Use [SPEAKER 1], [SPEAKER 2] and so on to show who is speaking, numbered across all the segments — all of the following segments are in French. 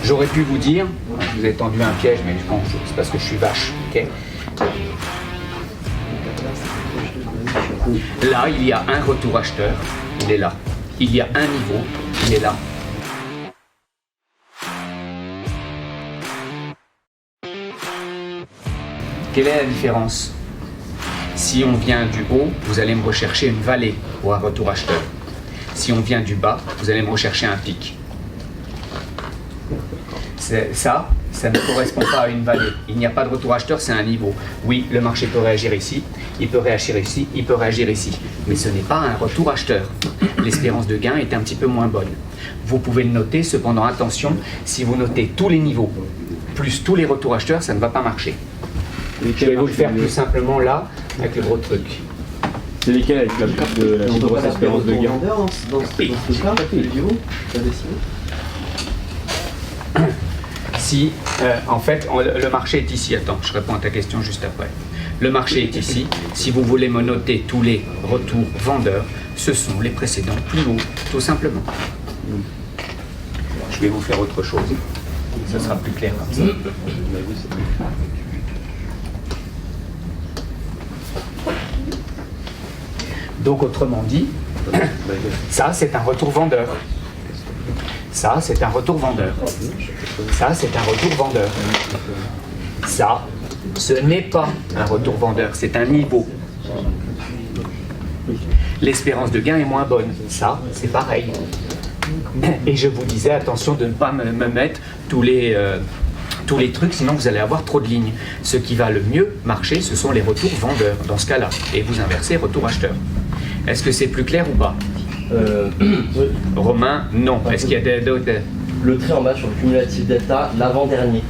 [SPEAKER 1] J'aurais pu vous dire, je vous ai tendu un piège, mais je pense que c'est parce que je suis vache. Okay. Là, il y a un retour acheteur, il est là. Il y a un niveau, il est là. Quelle est la différence? Si on vient du haut, vous allez me rechercher une vallée ou un retour acheteur. Si on vient du bas, vous allez me rechercher un pic. Ça ne correspond pas à une vallée. Il n'y a pas de retour acheteur, c'est un niveau. Oui, le marché peut réagir ici, il peut réagir ici, il peut réagir ici. Mais ce n'est pas un retour acheteur. L'espérance de gain est un petit peu moins bonne. Vous pouvez le noter, cependant attention, si vous notez tous les niveaux, plus tous les retours acheteurs, ça ne va pas marcher. Je vais vous le faire plus simplement là, avec le gros truc.
[SPEAKER 2] C'est lesquels avec la carte de la grosse espérance de gain?
[SPEAKER 3] Dans ce cas,
[SPEAKER 1] Si, en fait, le marché est ici. Attends, je réponds à ta question juste après. Le marché est ici. Si vous voulez me noter tous les retours vendeurs, ce sont les précédents plus hauts, tout simplement. Je vais vous faire autre chose. Ça sera plus clair comme ça. Donc, autrement dit, ça, c'est un retour vendeur. Ça, c'est un retour vendeur. Ça, c'est un retour vendeur. Ça, ce n'est pas un retour vendeur, c'est un niveau. L'espérance de gain est moins bonne. Ça, c'est pareil. Et je vous disais, attention de ne pas me mettre tous les trucs, sinon vous allez avoir trop de lignes. Ce qui va le mieux marcher, ce sont les retours vendeurs, dans ce cas-là. Et vous inversez retour acheteur. Est-ce que c'est plus clair ou pas? Romain, non. Est-ce qu'il y a d'autres?
[SPEAKER 3] Le trait en bas sur le cumulatif delta, l'avant-dernier,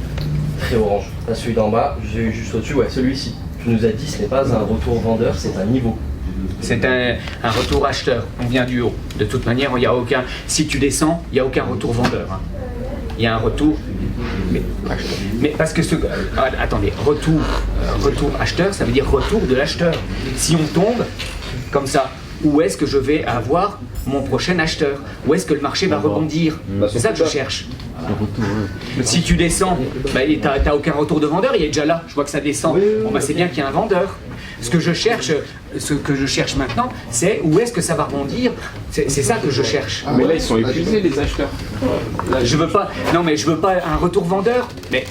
[SPEAKER 3] trait orange. Là, celui d'en bas, j'ai eu juste au-dessus, ouais, celui-ci. Tu nous as dit, ce n'est pas un retour vendeur, c'est un niveau.
[SPEAKER 1] C'est un retour acheteur, on vient du haut. De toute manière, il n'y a aucun. Si tu descends, il n'y a aucun retour vendeur. Hein. Il y a un retour. Mais parce que attendez, retour acheteur, ça veut dire retour de l'acheteur. Si on tombe comme ça, où est-ce que je vais avoir mon prochain acheteur? Où est-ce que le marché va rebondir? C'est ça que je cherche. Si tu descends, bah, tu n'as aucun retour de vendeur, il est déjà là. Je vois que ça descend. Bon, bah, c'est bien qu'il y a un vendeur. Ce que je cherche maintenant, c'est où est-ce que ça va rebondir. C'est ça que je cherche.
[SPEAKER 2] Mais là, ils sont épuisés, les acheteurs.
[SPEAKER 1] Je veux pas. Non, mais je veux pas un retour vendeur. Mais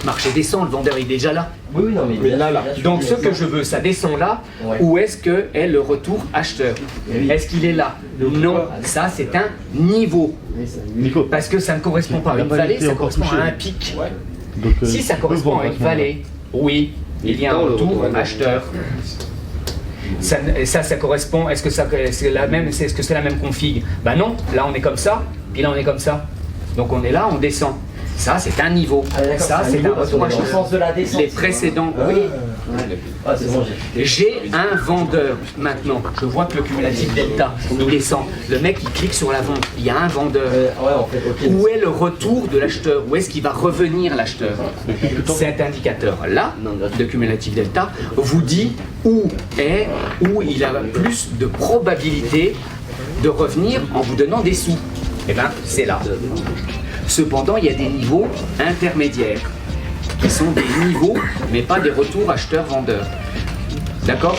[SPEAKER 1] marché descend, le vendeur est déjà là.
[SPEAKER 3] Oui, non, mais
[SPEAKER 2] là.
[SPEAKER 1] Donc ce que je veux, ça descend là.
[SPEAKER 3] Ouais.
[SPEAKER 1] Où est-ce que est le retour acheteur? Est-ce qu'il est là? Non, ça c'est un niveau. Parce que ça ne correspond pas à une vallée, ça correspond à un pic. Si ça correspond à une vallée, oui, il y a un retour acheteur. Ça correspond. Est-ce que c'est la même? Est-ce que c'est la même config? Bah non. Là on est comme ça, puis là on est comme ça. Donc on est là, on descend. Ça, c'est un niveau. Ça, c'est un retour acheteur. Les précédents, oui.
[SPEAKER 3] Ah, c'est bon,
[SPEAKER 1] J'ai un vendeur maintenant. Je vois que le cumulatif delta, il descend. Le mec, il clique sur la vente. Il y a un vendeur. Où est le retour de l'acheteur? Où est-ce qu'il va revenir l'acheteur? Cet indicateur-là, de cumulatif delta, vous dit où il a plus de probabilité de revenir en vous donnant des sous. Eh bien, c'est là. Cependant, il y a des niveaux intermédiaires qui sont des niveaux, mais pas des retours acheteurs-vendeurs. D'accord ?